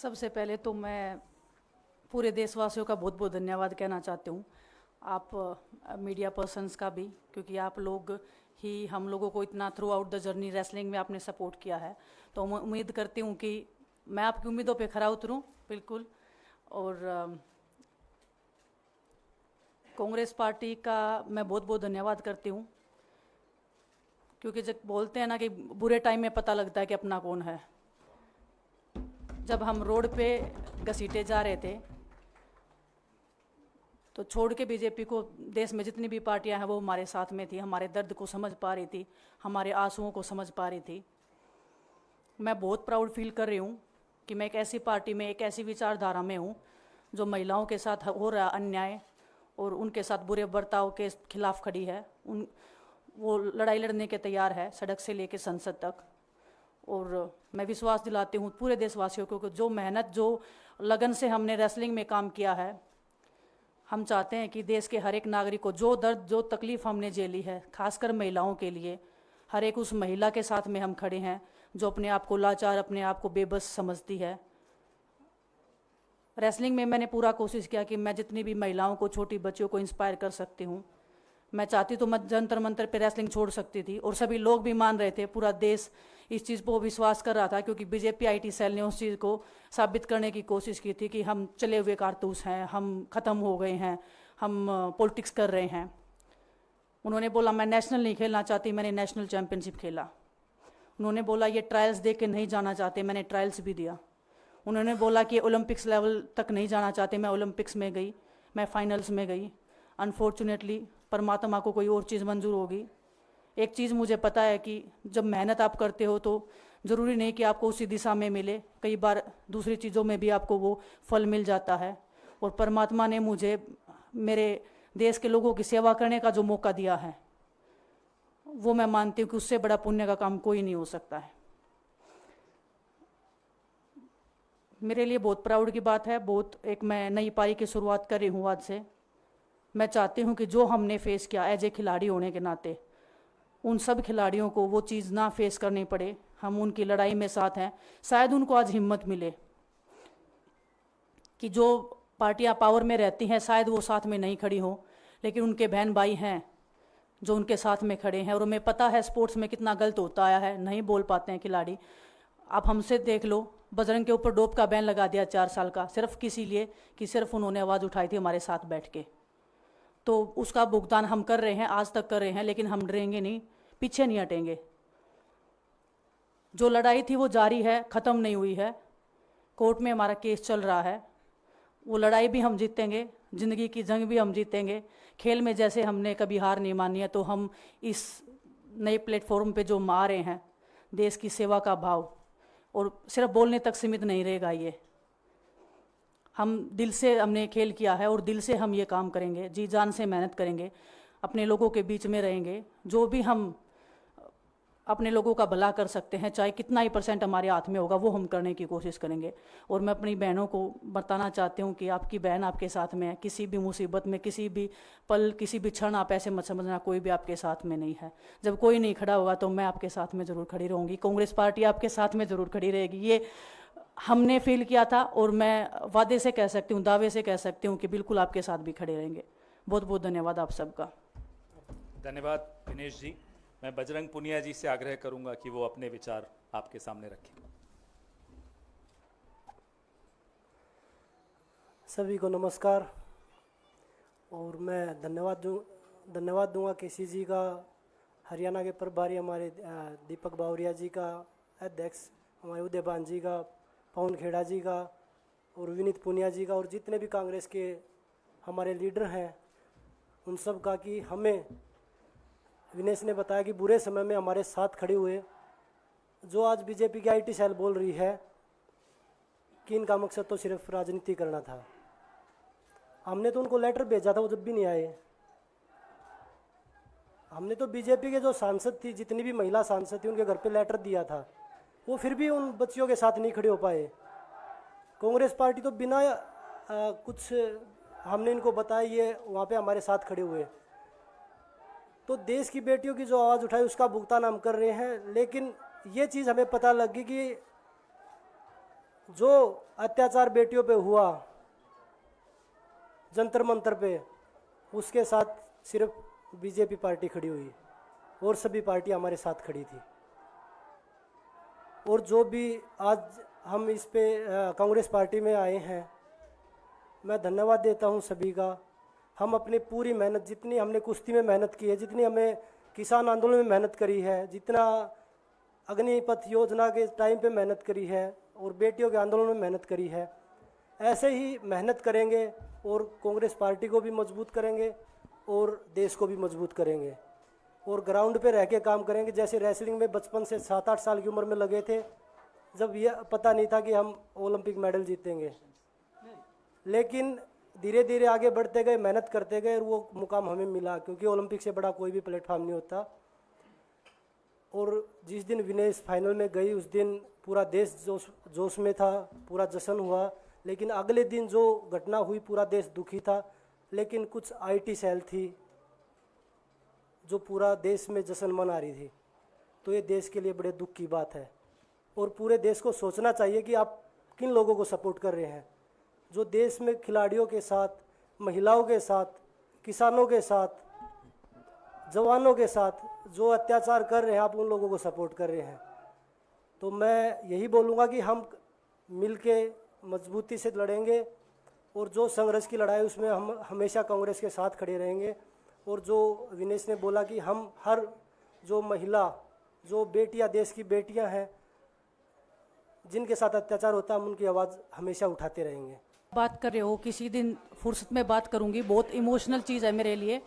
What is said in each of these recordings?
सबसे पहले तो मैं पूरे देशवासियों का बहुत बहुत धन्यवाद कहना चाहती हूँ। आप मीडिया पर्सन्स का भी, क्योंकि आप लोग ही हम लोगों को इतना through out the journey wrestling में आपने सपोर्ट किया है। तो मैं उम्मीद करती हूँ कि मैं आपकी उम्मीदों पे खरा उतरूँ बिल्कुल। और कांग्रेस पार्टी का मैं बहुत बहुत धन्यवाद करती हूँ, क्योंकि जब बोलते हैं ना कि बुरे टाइम में पता लगता है कि अपना कौन है। जब हम रोड पे घसीटे जा रहे थे तो छोड़ के बीजेपी को, देश में जितनी भी पार्टियां हैं वो हमारे साथ में थी, हमारे दर्द को समझ पा रही थी, हमारे आंसुओं को समझ पा रही थी। मैं बहुत प्राउड फील कर रही हूँ कि मैं एक ऐसी पार्टी में, एक ऐसी विचारधारा में हूँ जो महिलाओं के साथ हो रहा अन्याय और उनके साथ बुरे बर्ताव के खिलाफ खड़ी है। वो लड़ाई लड़ने के तैयार है, सड़क से लेकर संसद तक। और मैं विश्वास दिलाती हूँ पूरे देशवासियों को कि जो मेहनत, जो लगन से हमने रेसलिंग में काम किया है, हम चाहते हैं कि देश के हर एक नागरिक को जो दर्द, जो तकलीफ़ हमने झेली है, खासकर महिलाओं के लिए, हर एक उस महिला के साथ में हम खड़े हैं जो अपने आप को लाचार, अपने आप को बेबस समझती है। रेसलिंग में मैंने पूरा कोशिश किया कि मैं जितनी भी महिलाओं को, छोटी बच्चियों को इंस्पायर कर सकती हूँ। मैं चाहती तो मैं जंतर मंतर पे रेसलिंग छोड़ सकती थी, और सभी लोग भी मान रहे थे, पूरा देश इस चीज़ पर विश्वास कर रहा था, क्योंकि बीजेपी आईटी सेल ने उस चीज़ को साबित करने की कोशिश की थी कि हम चले हुए कारतूस हैं, हम ख़त्म हो गए हैं, हम पॉलिटिक्स कर रहे हैं। उन्होंने बोला मैं नेशनल नहीं खेलना चाहती, मैंने नेशनल चैम्पियनशिप खेला। उन्होंने बोला ये ट्रायल्स दे के नहीं जाना चाहते, मैंने ट्रायल्स भी दिया। उन्होंने बोला कि ओलंपिक्स लेवल तक नहीं जाना चाहते, मैं ओलंपिक्स में गई, मैं फाइनल्स में गई। अनफॉर्चुनेटली परमात्मा को कोई और चीज़ मंजूर होगी। एक चीज़ मुझे पता है कि जब मेहनत आप करते हो तो ज़रूरी नहीं कि आपको उसी दिशा में मिले, कई बार दूसरी चीज़ों में भी आपको वो फल मिल जाता है। और परमात्मा ने मुझे मेरे देश के लोगों की सेवा करने का जो मौका दिया है, वो मैं मानती हूँ कि उससे बड़ा पुण्य का काम कोई नहीं हो सकता है। मेरे लिए बहुत प्राउड की बात है। एक मैं नई पारी की शुरुआत कर रही हूँ आज से। मैं चाहती हूँ कि जो हमने फेस किया एज ए खिलाड़ी होने के नाते, उन सब खिलाड़ियों को वो चीज़ ना फेस करनी पड़े। हम उनकी लड़ाई में साथ हैं। शायद उनको आज हिम्मत मिले कि जो पार्टियां पावर में रहती हैं शायद वो साथ में नहीं खड़ी हों, लेकिन उनके बहन भाई हैं जो उनके साथ में खड़े हैं। और हमें पता है स्पोर्ट्स में कितना गलत होता आया है, नहीं बोल पाते हैं खिलाड़ी। आप हमसे देख लो, बजरंग के ऊपर डोप का बैन लगा दिया 4 साल का, सिर्फ किसी लिए कि सिर्फ उन्होंने आवाज़ उठाई थी हमारे साथ बैठ के। तो उसका भुगतान हम कर रहे हैं, आज तक कर रहे हैं, लेकिन हम डरेंगे नहीं, पीछे नहीं हटेंगे। जो लड़ाई थी वो जारी है, ख़त्म नहीं हुई है। कोर्ट में हमारा केस चल रहा है, वो लड़ाई भी हम जीतेंगे, ज़िंदगी की जंग भी हम जीतेंगे। खेल में जैसे हमने कभी हार नहीं मानी है, तो हम इस नए प्लेटफॉर्म पे जो आ रहे हैं, देश की सेवा का भाव, और सिर्फ बोलने तक सीमित नहीं रहेगा ये। हम दिल से हमने खेल किया है और दिल से हम ये काम करेंगे, जी जान से मेहनत करेंगे, अपने लोगों के बीच में रहेंगे। जो भी हम अपने लोगों का भला कर सकते हैं, चाहे कितना ही % हमारे हाथ में होगा, वो हम करने की कोशिश करेंगे। और मैं अपनी बहनों को बताना चाहती हूँ कि आपकी बहन आपके साथ में है। किसी भी मुसीबत में, किसी भी पल, किसी भी क्षण आप ऐसे मत समझना कोई भी आपके साथ में नहीं है। जब कोई नहीं खड़ा होगा तो मैं आपके साथ में ज़रूर खड़ी रहूँगी, कांग्रेस पार्टी आपके साथ में ज़रूर खड़ी रहेगी। ये हमने फील किया था, और मैं वादे से कह सकती हूँ, दावे से कह सकती हूँ कि बिल्कुल आपके साथ भी खड़े रहेंगे। बहुत बहुत धन्यवाद आप सबका। धन्यवाद दिनेश जी। मैं बजरंग पुनिया जी से आग्रह करूंगा कि वो अपने विचार आपके सामने रखें। सभी को नमस्कार। और मैं धन्यवाद दूंगा केसी जी का, हरियाणा के प्रभारी हमारे दीपक बावरिया जी का, अध्यक्ष हमारे उदयभान जी का, पवन खेड़ा जी का, और विनीत पुनिया जी का, और जितने भी कांग्रेस के हमारे लीडर हैं उन सब का, कि हमें विनेश ने बताया कि बुरे समय में हमारे साथ खड़े हुए। जो आज बीजेपी की आईटी सेल बोल रही है कि इनका मकसद तो सिर्फ राजनीति करना था, हमने तो उनको लेटर भेजा था, वो जब भी नहीं आए। हमने तो बीजेपी के जो सांसद थी, जितनी भी महिला सांसद थी, उनके घर पे लेटर दिया था, वो फिर भी उन बच्चियों के साथ नहीं खड़े हो पाए। कांग्रेस पार्टी तो बिना कुछ हमने इनको बताया ये वहाँ पे हमारे साथ खड़े हुए। तो देश की बेटियों की जो आवाज़ उठाई उसका भुगतान हम कर रहे हैं। लेकिन ये चीज़ हमें पता लग गई कि जो अत्याचार बेटियों पे हुआ जंतर मंतर पे, उसके साथ सिर्फ बीजेपी पार्टी खड़ी हुई और सभी पार्टी हमारे साथ खड़ी थी। और जो भी आज हम इस पे कांग्रेस पार्टी में आए हैं, मैं धन्यवाद देता हूं सभी का। हम अपनी पूरी मेहनत, जितनी हमने कुश्ती में मेहनत की है, जितनी हमें किसान आंदोलन में मेहनत करी है, जितना अग्निपथ योजना के टाइम पे मेहनत करी है और बेटियों के आंदोलन में मेहनत करी है, ऐसे ही मेहनत करेंगे और कांग्रेस पार्टी को भी मजबूत करेंगे और देश को भी मजबूत करेंगे और ग्राउंड पे रह के काम करेंगे। जैसे रेसलिंग में बचपन से 7-8 साल की उम्र में लगे थे, जब ये पता नहीं था कि हम ओलंपिक मेडल जीतेंगे, लेकिन धीरे धीरे आगे बढ़ते गए, मेहनत करते गए और वो मुकाम हमें मिला, क्योंकि ओलंपिक से बड़ा कोई भी प्लेटफॉर्म नहीं होता। और जिस दिन विनेश फाइनल में गई, उस दिन पूरा देश जोश में था, पूरा जश्न हुआ। लेकिन अगले दिन जो घटना हुई, पूरा देश दुखी था। लेकिन कुछ आईटी सेल थी जो पूरा देश में जश्न मना रही थी, तो ये देश के लिए बड़े दुख की बात है। और पूरे देश को सोचना चाहिए कि आप किन लोगों को सपोर्ट कर रहे हैं। जो देश में खिलाड़ियों के साथ, महिलाओं के साथ, किसानों के साथ, जवानों के साथ जो अत्याचार कर रहे हैं, आप उन लोगों को सपोर्ट कर रहे हैं। तो मैं यही बोलूँगा कि हम मिलके मजबूती से लड़ेंगे और जो संघर्ष की लड़ाई, उसमें हम हमेशा कांग्रेस के साथ खड़े रहेंगे। और जो विनेश ने बोला कि हम हर जो महिला, जो बेटियां, देश की बेटियां हैं जिनके साथ अत्याचार होता है, हम उनकी आवाज़ हमेशा उठाते रहेंगे। बात कर रहे हो, किसी दिन फुर्सत में बात करूंगी। बहुत इमोशनल चीज़ है मेरे लिए।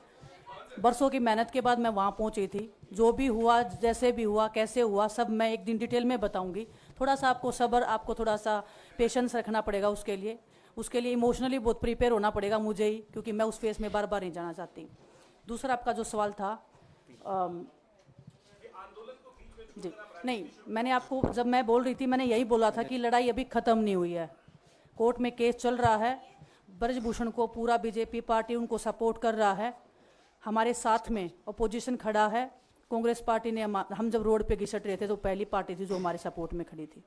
बरसों की मेहनत के बाद मैं वहाँ पहुँची थी। जो भी हुआ, जैसे भी हुआ, कैसे हुआ, सब मैं एक दिन डिटेल में बताऊंगी। थोड़ा सा आपको सब्र, आपको थोड़ा सा पेशेंस रखना पड़ेगा। उसके लिए इमोशनली बहुत प्रिपेयर होना पड़ेगा मुझे ही, क्योंकि मैं उस फेस में बार बार नहीं जाना चाहती। दूसरा आपका जो सवाल था, जी नहीं, मैंने आपको, जब मैं बोल रही थी, मैंने यही बोला था कि लड़ाई अभी ख़त्म नहीं हुई है। कोर्ट में केस चल रहा है। ब्रजभूषण को पूरा बीजेपी पार्टी उनको सपोर्ट कर रहा है। हमारे साथ में अपोजिशन खड़ा है। कांग्रेस पार्टी ने, हम जब रोड पे घिसट रहे थे तो पहली पार्टी थी जो हमारे सपोर्ट में खड़ी थी।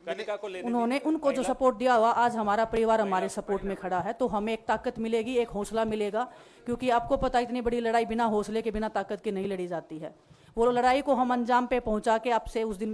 कनिका को लेने उन्होंने, उनको जो सपोर्ट दिया हुआ, आज हमारा परिवार हमारे सपोर्ट में खड़ा है। तो हमें एक ताकत मिलेगी, एक हौसला मिलेगा, क्योंकि आपको पता, इतनी बड़ी लड़ाई बिना हौसले के, बिना ताकत के नहीं लड़ी जाती है। वो लड़ाई को हम अंजाम पे पहुंचा के आपसे उस दिन